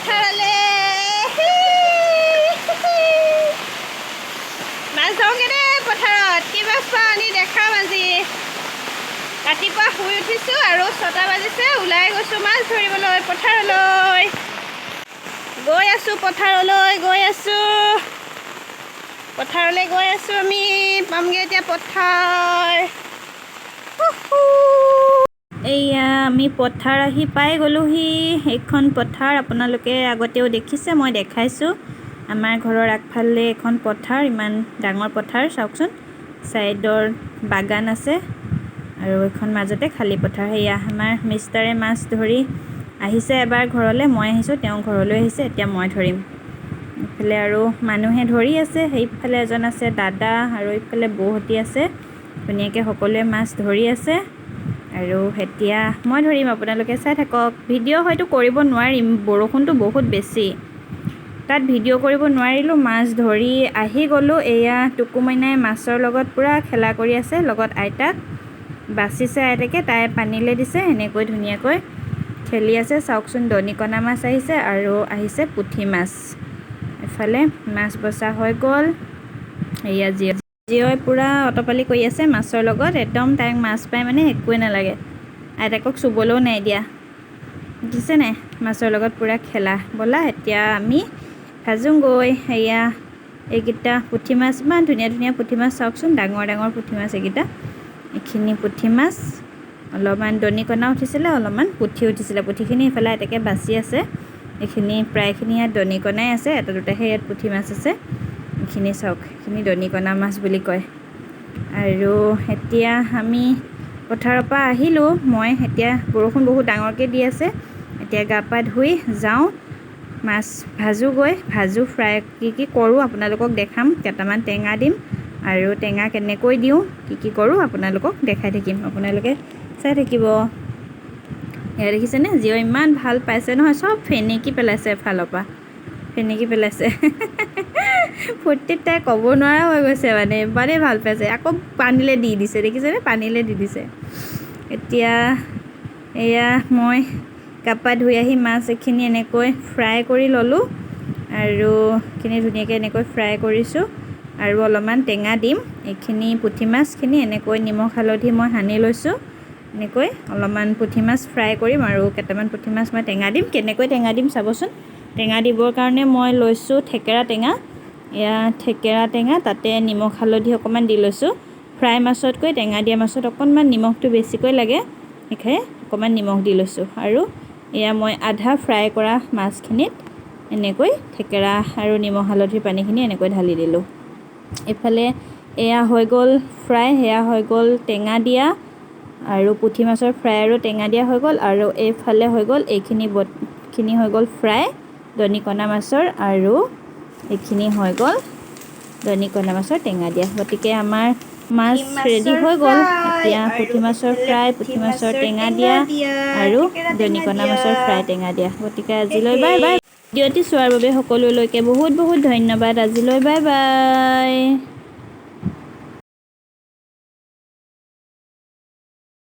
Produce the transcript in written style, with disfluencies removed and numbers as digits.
পথাৰলৈ মাছ ধৰোঁগৈ দেই পথাৰত কি মাছ পাওঁ আনি দেখাম আজি ৰাতিপুৱা শুই উঠিছোঁ আৰু 6টা বাজিছে ওলাই গৈছোঁ মাছ ধৰিবলৈ পথাৰলৈ গৈ আছোঁ আমি পামগৈ এতিয়া পথাৰ এয়া আমি পথাৰ আহি পাই গ'লোহি এইখন পথাৰ আপোনালোকে আগতেও দেখিছে মই দেখাইছোঁ আমাৰ ঘৰৰ আগফালে এখন পথাৰ ইমান ডাঙৰ পথাৰ চাওকচোন সাইডৰ বাগান আছে আৰু এখন মাজতে খালী পথাৰ এয়া আমাৰ মিষ্টাৰে মাছ ধৰি আহিছে এবাৰ ঘৰলৈ মই আহিছোঁ তেওঁ ঘৰলৈ আহিছে এতিয়া মই ধৰিম ইফালে আৰু মানুহে ধৰি আছে সেইফালে এজন আছে দাদা আৰু ইফালে বৌহতি আছে ধুনীয়াকৈ সকলোৱে মাছ ধৰি আছে আৰু এতিয়া মই ধৰিম আপোনালোকে চাই থাকক ভিডিঅ' হয়তো কৰিব নোৱাৰিম বৰষুণটো বহুত বেছি তাত ভিডিঅ' কৰিব নোৱাৰিলোঁ মাছ ধৰি আহি গ'লোঁ এয়া টুকুমইনাই মাছৰ লগত পুৰা খেলা কৰি আছে লগত আইতাক বাচিছে আইতাকে তাই পানীলৈ দিছে এনেকৈ ধুনীয়াকৈ খেলি আছে চাওকচোন দনিকণা মাছ আহিছে আৰু আহিছে পুঠি মাছ এফালে মাছ বচা হৈ গ'ল এয়া জীয়ই পুৰা অটপালি কৰি আছে মাছৰ লগত একদম তাইক মাছ পাই মানে একোৱে নালাগে আইতাকক চুবলৈও নাই দিয়া দিছে নাই মাছৰ লগত পুৰা খেলা ব'লা এতিয়া আমি ভাজোঁগৈ এয়া এইকেইটা পুঠি মাছ ইমান ধুনীয়া ধুনীয়া পুঠি মাছ চাওকচোন ডাঙৰ ডাঙৰ পুঠি মাছ এইখিনি পুঠি মাছ অলপমান দনিকণা উঠিছিলে অলপমান পুঠি উঠিছিলে পুঠিখিনি ইফালে আইতাকে বাচি আছে এইখিনি প্ৰায়খিনি ইয়াত দনিকণাই আছে এটা দুটাহে ইয়াত পুঠি মাছ আছে এইখিনি চাওক এইখিনি দনিকণা মাছ বুলি কয় আৰু এতিয়া আমি পথাৰৰ পৰা আহিলোঁ মই এতিয়া বৰষুণ বহুত ডাঙৰকৈ দি আছে এতিয়া গা পা ধুই যাওঁ মাছ ভাজোঁ ফ্ৰাই কি কৰোঁ আপোনালোকক দেখাম কেইটামান টেঙা দিম আৰু টেঙা কেনেকৈ দিওঁ কি কৰোঁ আপোনালোকক দেখাই থাকিম আপোনালোকে চাই থাকিব এয়া দেখিছেনে জীয় ইমান ভাল পাইছে নহয় চব ফেনেকি পেলাইছে এফালৰ পৰা ফেনেকি পেলাইছে ফূৰ্তিত তাই ক'ব নোৱাৰা হৈ গৈছে মানে ইমানেই ভাল পাইছে আকৌ পানীলৈ দি দিছে দেখিছেনে পানীলৈ দি দিছে এতিয়া এয়া মই গা পা ধুই আহি মাছ এইখিনি এনেকৈ ফ্ৰাই কৰি ল'লোঁ আৰু এইখিনি ধুনীয়াকৈ এনেকৈ ফ্ৰাই কৰিছোঁ আৰু অলপমান টেঙা দিম এইখিনি পুঠি মাছখিনি এনেকৈ নিমখ হালধি মই সানি লৈছোঁ এনেকৈ অলপমান পুঠি মাছ ফ্ৰাই কৰিম আৰু কেইটামান পুঠি মাছ মই টেঙা দিম কেনেকৈ টেঙা দিম চাবচোন টেঙা দিবৰ কাৰণে মই লৈছোঁ থেকেৰা টেঙা এয়া থেকেৰা টেঙা তাতে নিমখ হালধি অকণমান দি লৈছোঁ ফ্ৰাই মাছতকৈ টেঙা দিয়া মাছত অকণমান নিমখটো বেছিকৈ লাগে সেইকাৰণে অকণমান নিমখ দি লৈছোঁ আৰু এয়া মই আধা ফ্ৰাই কৰা মাছখিনিত এনেকৈ থেকেৰা আৰু নিমখ হালধিৰ পানীখিনি এনেকৈ ঢালি দিলোঁ এইফালে এয়া হৈ গ'ল ফ্ৰাই সেয়া হৈ গ'ল টেঙা দিয়া আৰু পুঠি মাছৰ ফ্ৰাই আৰু টেঙা দিয়া হৈ গ'ল আৰু এইফালে হৈ গ'ল এইখিনি হৈ গ'ল ফ্ৰাই দনিকণা মাছৰ আৰু এইখিনি হৈ গ'ল দনিকণা মাছৰ টেঙা দিয়া গতিকে আমাৰ মাছ ৰেডি হৈ গ'ল এতিয়া পুঠি মাছৰ ফ্ৰাই পুঠি মাছৰ টেঙা দিয়া আৰু দনিকণা মাছৰ ফ্ৰাই টেঙা দিয়া গতিকে আজিলৈ বাই বাই ভিডিঅ'টি চোৱাৰ বাবে সকলোলৈকে বহুত বহুত ধন্যবাদ আজিলৈ বাই বাই